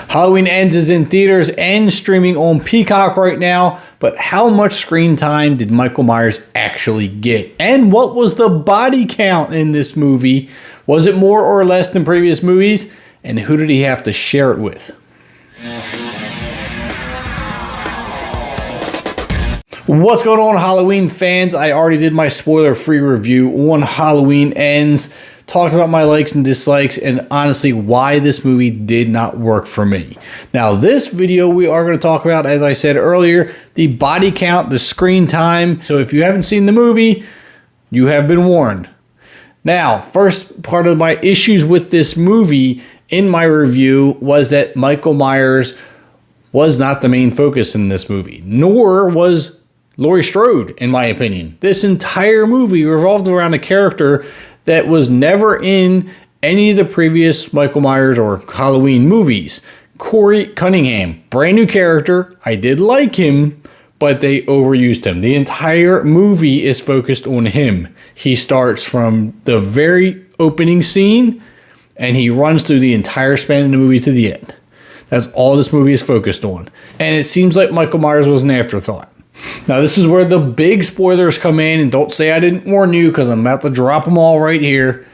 Halloween Ends is in theaters and streaming on Peacock right now, but how much screen time did Michael Myers actually get? And what was the body count in this movie? Was it more or less than previous movies? And who did he have to share it with? What's going on, Halloween fans? I already did my spoiler-free review on Halloween Ends, talked about my likes and dislikes, and honestly why this movie did not work for me. Now, this video we are going to talk about, as I said earlier, the body count, the screen time. So if you haven't seen the movie, you have been warned. Now, first part of my issues with this movie in my review was that Michael Myers was not the main focus in this movie, nor was Laurie Strode, in my opinion. This entire movie revolved around a character that was never in any of the previous Michael Myers or Halloween movies. Corey Cunningham, brand new character. I did like him, but they overused him. The entire movie is focused on him. He starts from the very opening scene and he runs through the entire span of the movie to the end. That's all this movie is focused on. And it seems like Michael Myers was an afterthought. Now, this is where the big spoilers come in, and don't say I didn't warn you because I'm about to drop them all right here.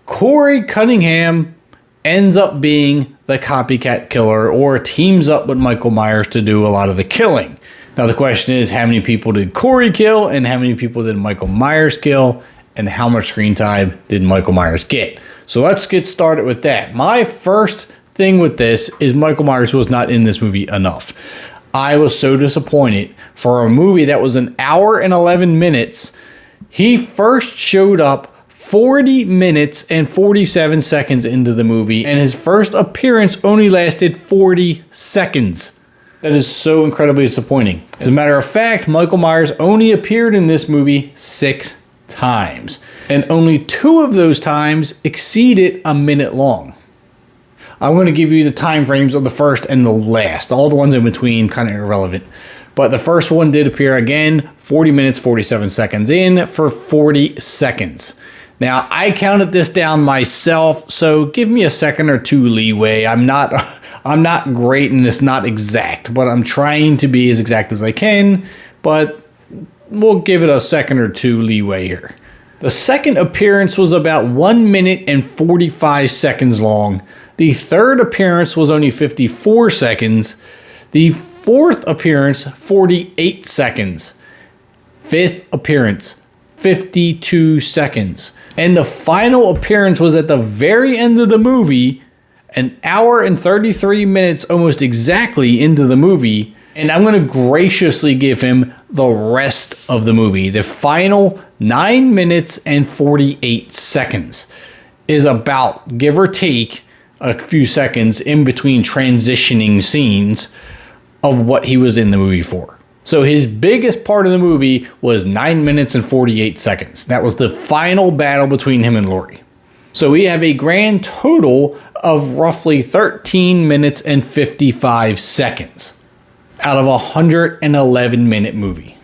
Corey Cunningham ends up being the copycat killer, or teams up with Michael Myers to do a lot of the killing. Now, the question is, how many people did Corey kill, and how many people did Michael Myers kill, and how much screen time did Michael Myers get? So let's get started with that. My first thing with this is Michael Myers was not in this movie enough. I was so disappointed. For a movie that was an hour and 11 minutes, he first showed up 40 minutes and 47 seconds into the movie, and his first appearance only lasted 40 seconds. That is so incredibly disappointing. As a matter of fact, Michael Myers only appeared in this movie 6 times, and only 2 of those times exceeded a minute long. I'm going to give you the time frames of the first and the last. All the ones in between kind of irrelevant. But the first one did appear again, 40 minutes, 47 seconds in for 40 seconds. Now, I counted this down myself, so give me a second or two leeway. I'm not great and it's not exact, but I'm trying to be as exact as I can, but we'll give it a second or two leeway here. The second appearance was about 1 minute and 45 seconds long. The third appearance was only 54 seconds. The fourth appearance, 48 seconds. Fifth appearance, 52 seconds. And the final appearance was at the very end of the movie, an hour and 33 minutes almost exactly into the movie. And I'm going to graciously give him the rest of the movie. The final 9 minutes and 48 seconds is about, give or take, a few seconds in between transitioning scenes of what he was in the movie for. So his biggest part of the movie was 9 minutes and 48 seconds. That was the final battle between him and Laurie. So we have a grand total of roughly 13 minutes and 55 seconds out of a 111-minute movie.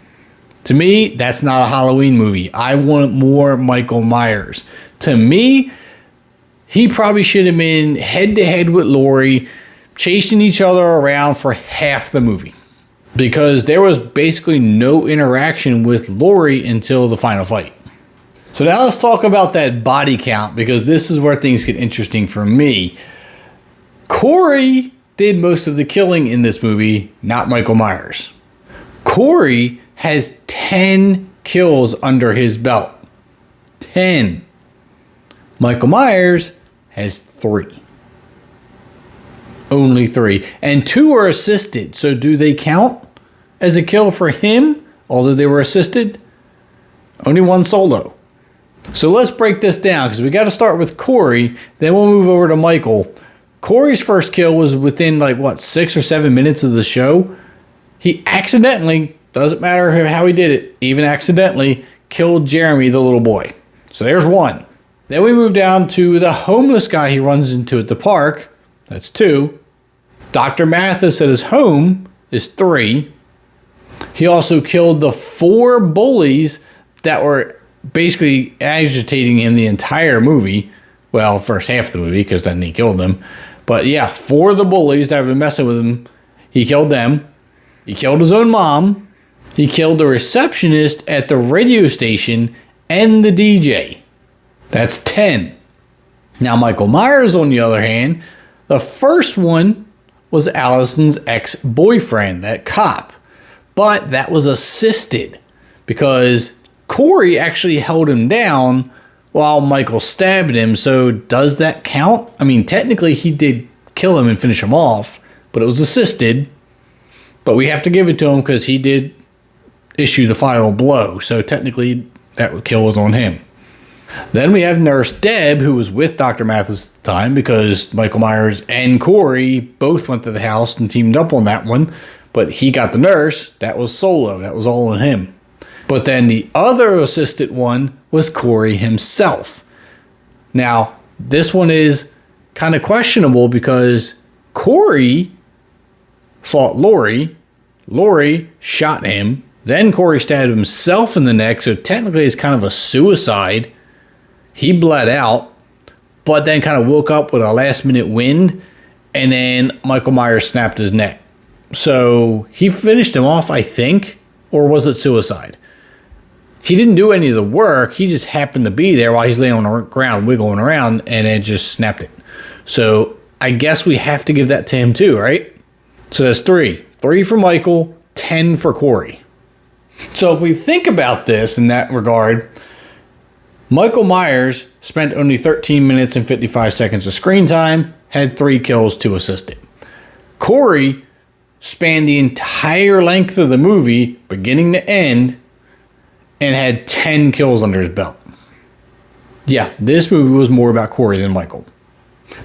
To me, that's not a Halloween movie. I want more Michael Myers. To me, he probably should have been head-to-head with Laurie, chasing each other around for half the movie. Because there was basically no interaction with Laurie until the final fight. So now let's talk about that body count, because this is where things get interesting for me. Corey did most of the killing in this movie, not Michael Myers. Corey has 10 kills under his belt. 10. Michael Myers has 3. Only 3. And 2 are assisted. So do they count as a kill for him, although they were assisted? Only 1 solo. So let's break this down, because we got to start with Corey, then we'll move over to Michael. Corey's first kill was within 6 or 7 minutes of the show. He accidentally, doesn't matter how he did it, even accidentally, killed Jeremy, the little boy. So there's 1. Then we move down to the homeless guy he runs into at the park. That's 2. Dr. Mathis at his home is 3. He also killed the 4 bullies that were basically agitating him the entire movie. Well, first half of the movie, because then he killed them. But yeah, 4 of the bullies that have been messing with him, he killed them. He killed his own mom. He killed the receptionist at the radio station and the DJ. That's 10. Now, Michael Myers, on the other hand, the first one was Allison's ex-boyfriend, that cop. But that was assisted because Corey actually held him down while Michael stabbed him. So does that count? I mean, technically he did kill him and finish him off, but it was assisted. But we have to give it to him because he did issue the final blow. So technically that kill was on him. Then we have Nurse Deb, who was with Dr. Mathis at the time because Michael Myers and Corey both went to the house and teamed up on that one. But he got the nurse. That was solo. That was all on him. But then the other assisted one was Corey himself. Now, this one is kind of questionable because Corey fought Laurie. Laurie shot him. Then Corey stabbed himself in the neck. So technically it's kind of a suicide. He bled out, but then kind of woke up with a last-minute wind, and then Michael Myers snapped his neck. So he finished him off, I think, or was it suicide? He didn't do any of the work. He just happened to be there while he's laying on the ground, wiggling around, and it just snapped it. So I guess we have to give that to him too, right? So that's 3. 3 for Michael, 10 for Corey. So if we think about this in that regard, Michael Myers spent only 13 minutes and 55 seconds of screen time, had 3 kills, 2 assisted. Corey spanned the entire length of the movie, beginning to end, and had 10 kills under his belt. Yeah, this movie was more about Corey than Michael.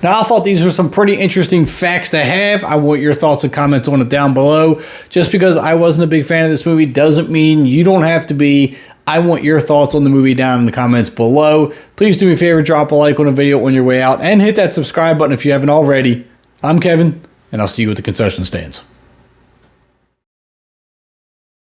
Now, I thought these were some pretty interesting facts to have. I want your thoughts and comments on it down below. Just because I wasn't a big fan of this movie doesn't mean you don't have to be. I want your thoughts on the movie down in the comments below. Please do me a favor, drop a like on the video on your way out, and hit that subscribe button if you haven't already. I'm Kevin, and I'll see you at the concession stands.